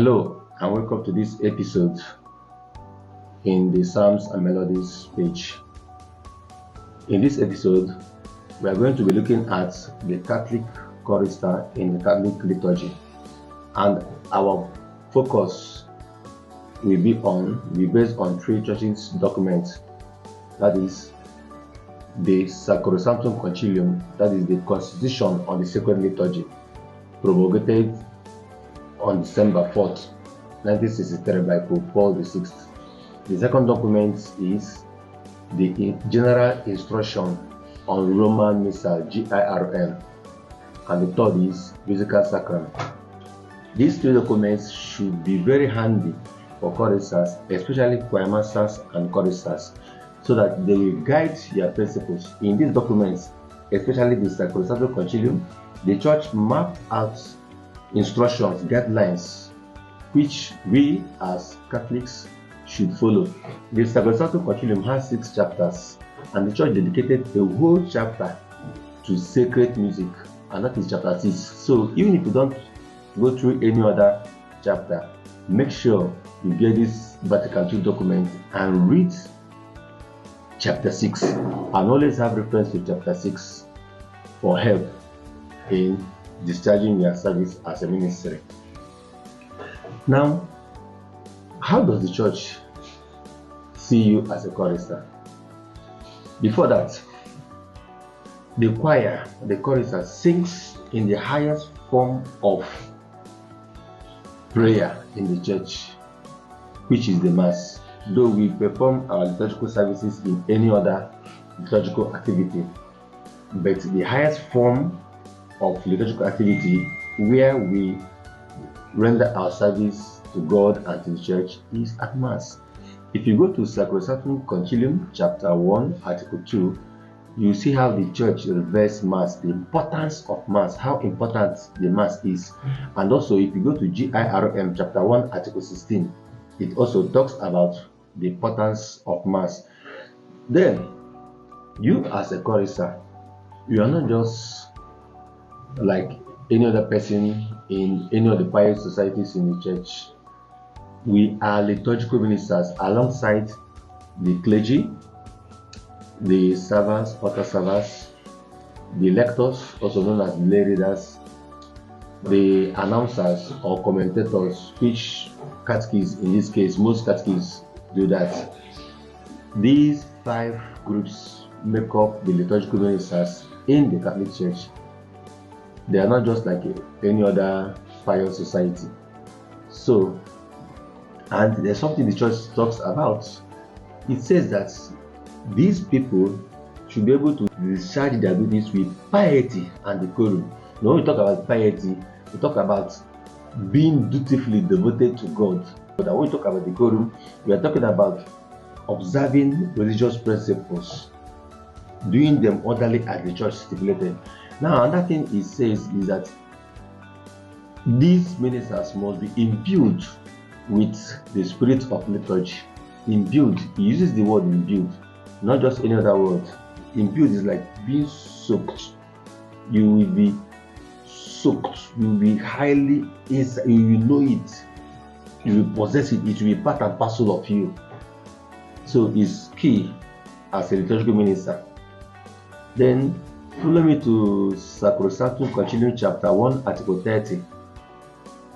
Hello and welcome to this episode in the Psalms and Melodies page. In this episode, we are going to be looking at the Catholic Chorister in the Catholic Liturgy, and our focus will be based on three churches' documents, that is the Sacrosanctum Concilium, that is the Constitution on the Sacred Liturgy, promulgated on December 4th, 1963 by Pope Paul VI. The second document is the General Instruction on Roman Missal, GIRM, and the third is Musica Sacra. These three documents should be very handy for choristers, especially choir masters and choristers, so that they will guide their principles. In these documents, especially the Sacrosanctum Concilium, the Church mapped out instructions, guidelines, which we as Catholics should follow. The Sacrosanctum Concilium has 6 chapters, and the Church dedicated a whole chapter to sacred music, and that is chapter 6. So even if you don't go through any other chapter, make sure you get this Vatican II document and read chapter 6, and always have reference to chapter 6 for help in discharging your service as a ministry. Now, how does the Church see you as a chorister? Before that, the choir, the chorister, sings in the highest form of prayer in the church, which is the Mass, though we perform our liturgical services in any other liturgical activity. But the highest form of liturgical activity where we render our service to God and to the Church is at Mass. If you go to Sacrosanctum Concilium, chapter 1, article 2, you see how the Church reveres Mass, the importance of Mass, how important the Mass is. And also, if you go to GIRM, chapter 1, article 16, it also talks about the importance of Mass. Then, you as a chorister, you are not just like any other person in any of the pious societies in the church. We are liturgical ministers alongside the clergy, the servants, altar servers, the lectors, also known as lay readers, the announcers or commentators, which catechists, in this case, most catechists do that. These 5 groups make up the liturgical ministers in the Catholic Church. They are not just like any other pious society. So, and there's something the Church talks about. It says that these people should be able to discharge their duties with piety and decorum. Now, when we talk about piety, we talk about being dutifully devoted to God. But when we talk about decorum, we are talking about observing religious principles, doing them orderly as the Church stipulated. Now, another thing it says is that these ministers must be imbued with the spirit of liturgy. Imbued, he uses the word imbued, not just any other word. Imbued is like being soaked. You will be soaked, you will be highly inside, you will know it, you will possess it, it will be part and parcel of you. So it's key as a liturgical minister. Then follow me to Sacrosanctum Concilium, chapter 1, article 30.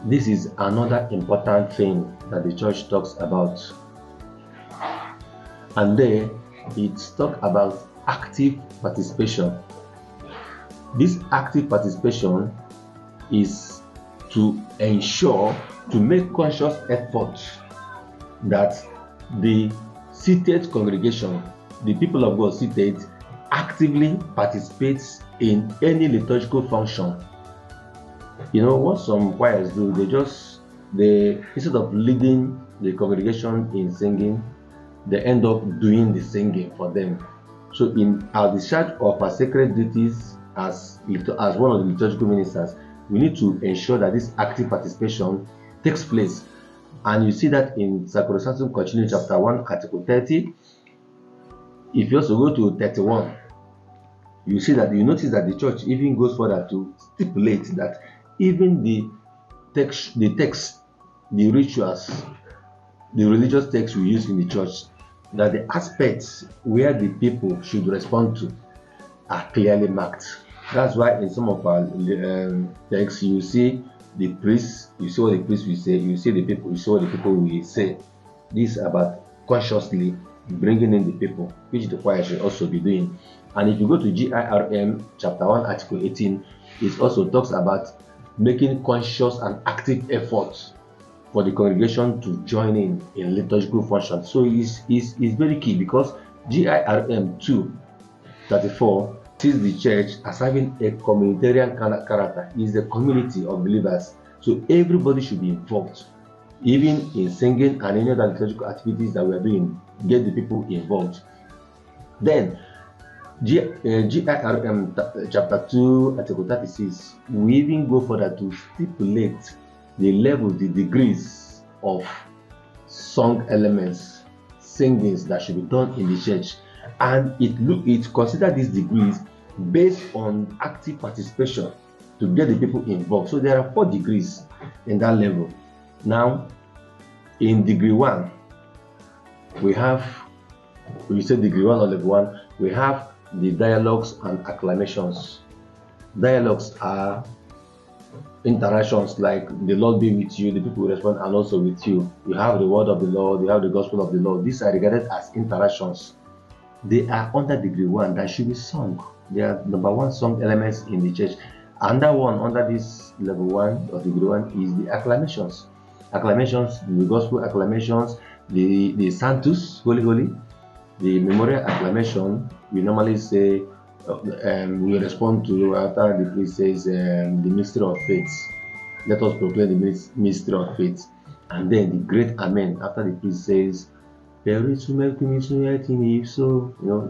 This is another important thing that the Church talks about. And there, it talks about active participation. This active participation is to ensure, to make conscious effort that the seated congregation, the people of God seated, actively participates in any liturgical function. You know what some choirs do? They instead of leading the congregation in singing, they end up doing the singing for them. So in our discharge of our sacred duties as one of the liturgical ministers, we need to ensure that this active participation takes place. And you see that in Sacrosanctum Concilium, chapter 1, article 30. If you also go to 31, you notice that the Church even goes further to stipulate that even the text the rituals, the religious texts we use in the church, that the aspects where the people should respond to are clearly marked. That's why in some of our texts, you see the priests, you see what the priests will say, you see the people, you see what the people will say. This is about consciously bringing in the people, which the choir should also be doing. And if you go to GIRM chapter 1, article 18, it also talks about making conscious and active efforts for the congregation to join in liturgical function. So it's very key, because GIRM 2:34 sees the church as having a communitarian character. It's a community of believers, so everybody should be involved, even in singing and any other liturgical activities that we are doing. Get the people involved. Then GIRM chapter 2, article 36, we even go further to stipulate the level, the degrees of song elements, singings that should be done in the church, and it consider these degrees based on active participation to get the people involved. So there are 4 degrees in that level. Now, in degree 1, we say degree 1 or level 1, we have the dialogues and acclamations. Dialogues are interactions like the Lord be with you, the people will respond, and also with you. You have the word of the Lord, you have the gospel of the Lord. These are regarded as interactions. They are under degree 1 that should be sung. They are number 1 song elements in the church. Another one under this level 1 or degree 1 is the acclamations. Acclamations, the gospel acclamations, the Sanctus, Holy Holy, the memorial acclamation. We normally say, we respond to after the priest says the mystery of faith. Let us proclaim the mystery of faith. And then the great amen after the priest says, if so,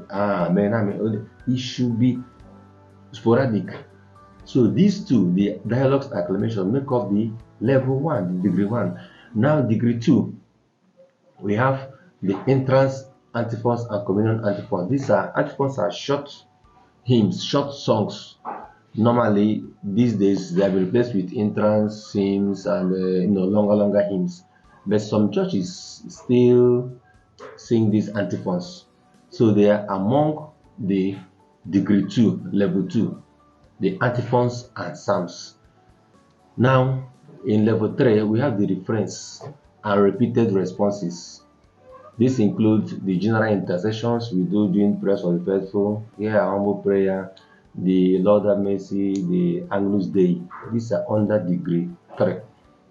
amen, amen. It should be sporadic. So these two, the dialogues acclamation, make up the level 1, the degree 1. Now degree 2, we have the entrance antiphons and communion antiphons. These antiphons are short hymns, short songs. Normally these days they have been replaced with entrance hymns and longer hymns, but some churches still sing these antiphons. So they are among the degree 2, level 2, the antiphons and psalms. Now in level 3, we have the reference and repeated responses. This includes the general intercessions we do during prayers for the faithful, here humble prayer, the Lord have mercy, the Agnus Dei. These are under degree 3.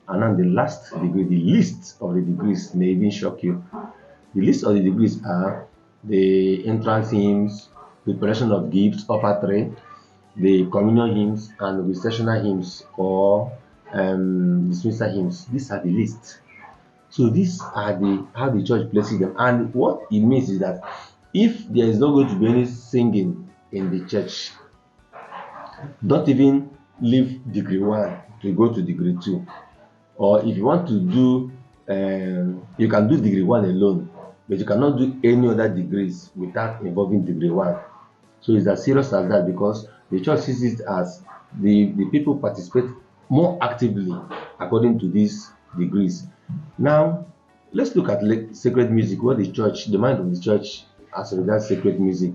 And then the last degree, the list of the degrees may even shock you. The list of the degrees are the entrance hymns, preparation of gifts, offertory, the communion hymns, and recessional hymns or dismissal hymns. These are the list. So these are how the church places them. And what it means is that if there is not going to be any singing in the church, don't even leave degree 1 to go to degree 2. Or if you want to do, you can do degree 1 alone, but you cannot do any other degrees without involving degree 1. So it's as serious as that, because the church sees it as the people participate more actively according to these degrees. Now, let's look at sacred music, what the mind of the church as regards sacred music.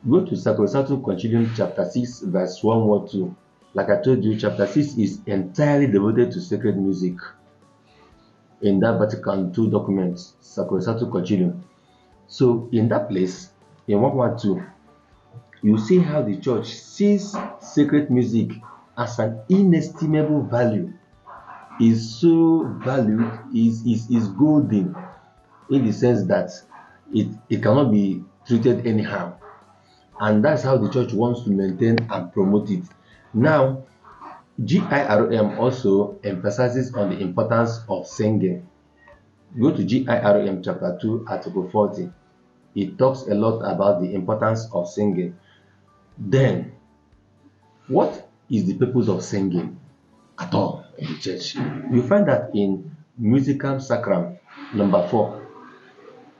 Go to Sacrosanctum Concilium chapter 6, verse 1 or 2. Like I told you, chapter 6 is entirely devoted to sacred music. In that Vatican II document, Sacrosanctum Concilium. So in that place, in 112, you see how the church sees sacred music as an inestimable value. Is so valued, is golden, in the sense that it cannot be treated anyhow. And that's how the church wants to maintain and promote it. Now, GIRM also emphasizes on the importance of singing. Go to GIRM chapter 2, article 40. It talks a lot about the importance of singing. Then, what is the purpose of singing at all in the church? You find that in Musicam Sacram, number 4.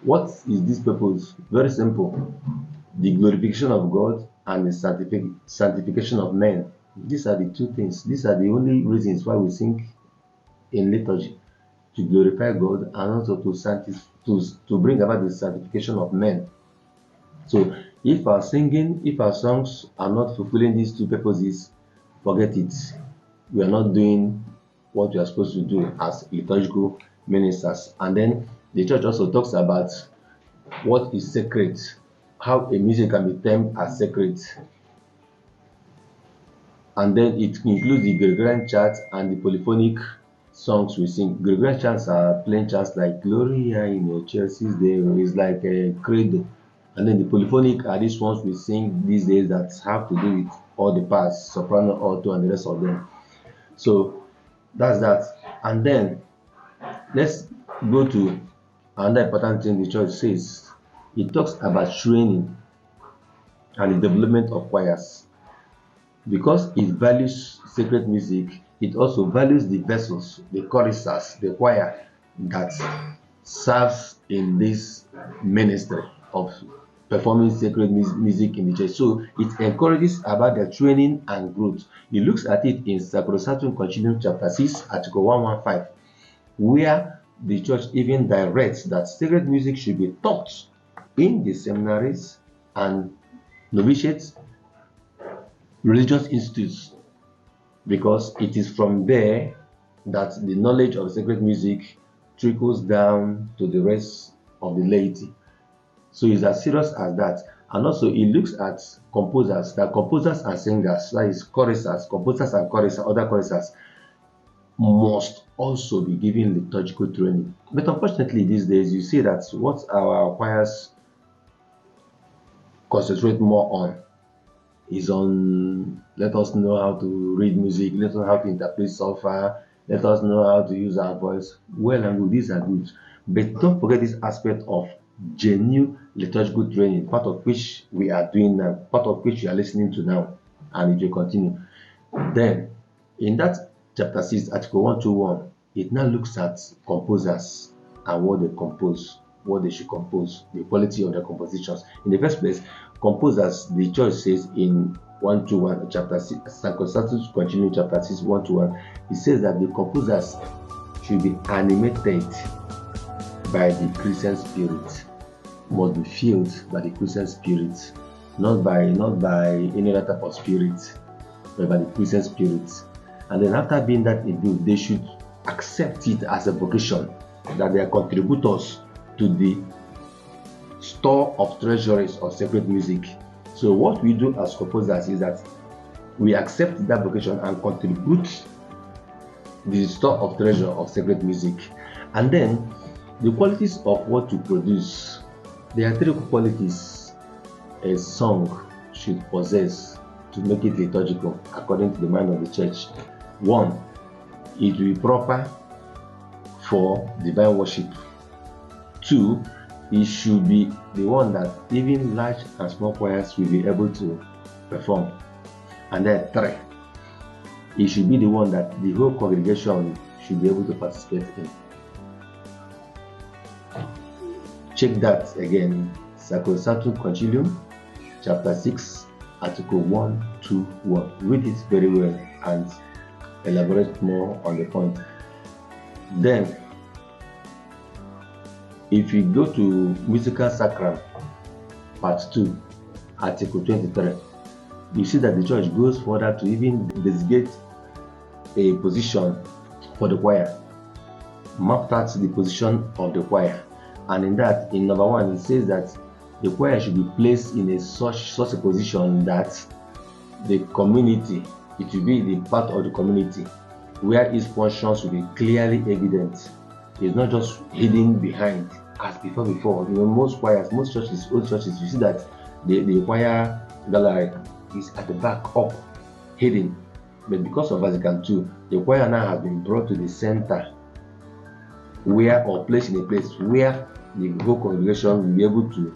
What is this purpose? Very simple. The glorification of God and the sanctification of men. These are the two things. These are the only reasons why we sing in liturgy to glorify God and also to bring about the sanctification of men. So if our singing, if our songs are not fulfilling these two purposes, forget it. We are not doing what we are supposed to do as liturgical ministers. And then the church also talks about what is sacred, how a music can be termed as sacred. And then it includes the Gregorian chant and the polyphonic songs we sing. Gregorian chants are plain chants like Gloria in your Chelsea's Day, is like a credo. And then the polyphonic are these ones we sing these days that have to do with all the parts, soprano, alto, and the rest of them. So that's that. And then let's go to another important thing the church says. It talks about training and the development of choirs. Because it values sacred music, it also values the vessels, the choristers, the choir that serves in this ministry of performing sacred music in the church. So it encourages about their training and growth. It looks at it in Sacrosanctum Concilium chapter 6, article 115, where the church even directs that sacred music should be taught in the seminaries and novitiates, religious institutes, because it is from there that the knowledge of sacred music trickles down to the rest of the laity. So it's as serious as that. And also it looks at composers, that composers and singers, that is choristers, composers and choristers, other choristers, must also be given liturgical training. But unfortunately these days you see that what our choirs concentrate more on is on, let us know how to read music, let us know how to interpret software, let us know how to use our voice. Well and good, these are good. But don't forget this aspect of genuine liturgical training, part of which we are doing now, part of which you are listening to now, and it will continue. Then, in that chapter 6, article 121, it now looks at composers and what they compose, what they should compose, the quality of their compositions. In the first place, composers, the church says in 121, chapter 6, Sacrosanctum Concilium chapter 6, 121, it says that the composers should be animated by the Christian spirit, must be filled by the Christian spirit, not by any other type of spirit, but by the Christian spirit. And then after being that imbued, they should accept it as a vocation, that they are contributors to the store of treasuries of sacred music. So what we do as composers is that we accept that vocation and contribute the store of treasure of sacred music. And then the qualities of what to produce. There are three qualities a song should possess to make it liturgical according to the mind of the church. One, it will be proper for divine worship. Two, it should be the one that even large and small choirs will be able to perform. And then three, it should be the one that the whole congregation should be able to participate in. Check that again, Sacrosanctum Concilium, chapter 6, article 121. Read it very well and elaborate more on the point. Then, if you go to Musical Sacram, part 2, article 23, you see that the church goes further to even designate a position for the choir, mapped out the position of the choir. And in that, in number 1, it says that the choir should be placed in such a position that the community, it will be the part of the community where its functions will be clearly evident. It's not just hidden behind as before. You know, most choirs, most churches, old churches, you see that the choir gallery is at the back, up, hidden. But because of Vatican II, the choir now has been brought to the center, or placed in a place where the whole congregation will be able to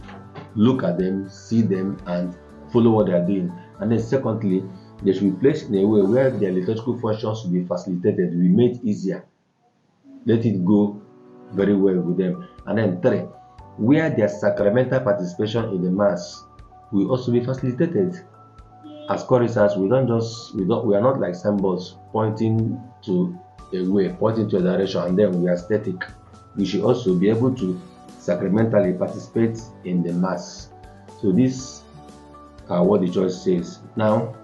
look at them, see them, and follow what they are doing. And then secondly, they should be placed in a way where their liturgical functions will be facilitated, will be made easier. Let it go very well with them. And then 3, where their sacramental participation in the mass will also be facilitated. As choristers, we are not like symbols pointing to away, point into a direction, and then we are static. We should also be able to sacramentally participate in the Mass. So this are what the church says. Now,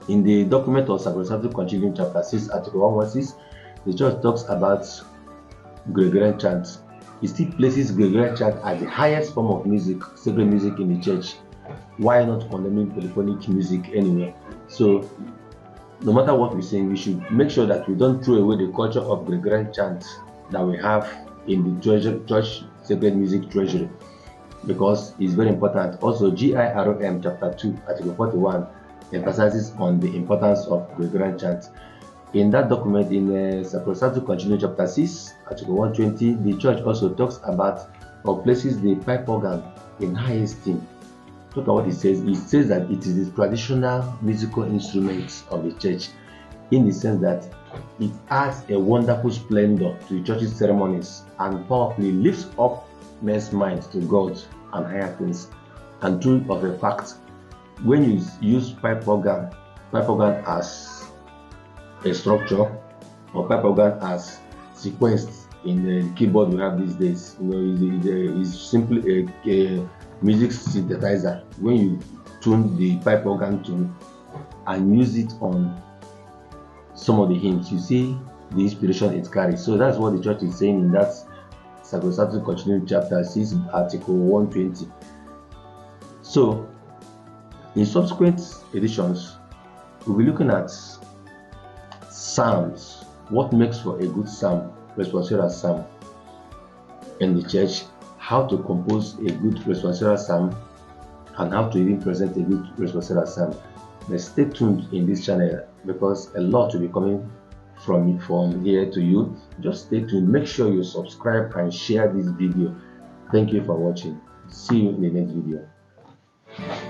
in the document of Sacrosanctum Concilium chapter 6, article 116, the church talks about Gregorian chant. It still places Gregorian chant as the highest form of music, sacred music in the church. Why not condemning polyphonic music anyway? So, no matter what we sing, we should make sure that we don't throw away the culture of Gregorian chant that we have in the church sacred music treasury, because it's very important. Also, GIROM chapter 2, article 41 emphasizes on the importance of Gregorian chant. In that document, in Sacrosanctum Concilium chapter 6, article 120, the church also talks about or places the pipe organ in high esteem. Look at what it says. It says that it is the traditional musical instrument of the church, in the sense that it adds a wonderful splendor to the church's ceremonies and powerfully lifts up men's minds to God and higher things. And true of the fact, when you use pipe organ as a structure, or pipe organ as sequenced in the keyboard we have these days, is simply a music synthesizer. When you tune the pipe organ to and use it on some of the hymns, you see the inspiration it carries. So that's what the church is saying in that Sacrosanctum Concilium chapter 6, article 120. So in subsequent editions, we'll be looking at psalms, what makes for a good psalm, responsorial psalm in the church, how to compose a good responsorial psalm, and how to even present a good responsorial psalm. But stay tuned in this channel, because a lot will be coming from here to you. Just stay tuned. Make sure you subscribe and share this video. Thank you for watching. See you in the next video.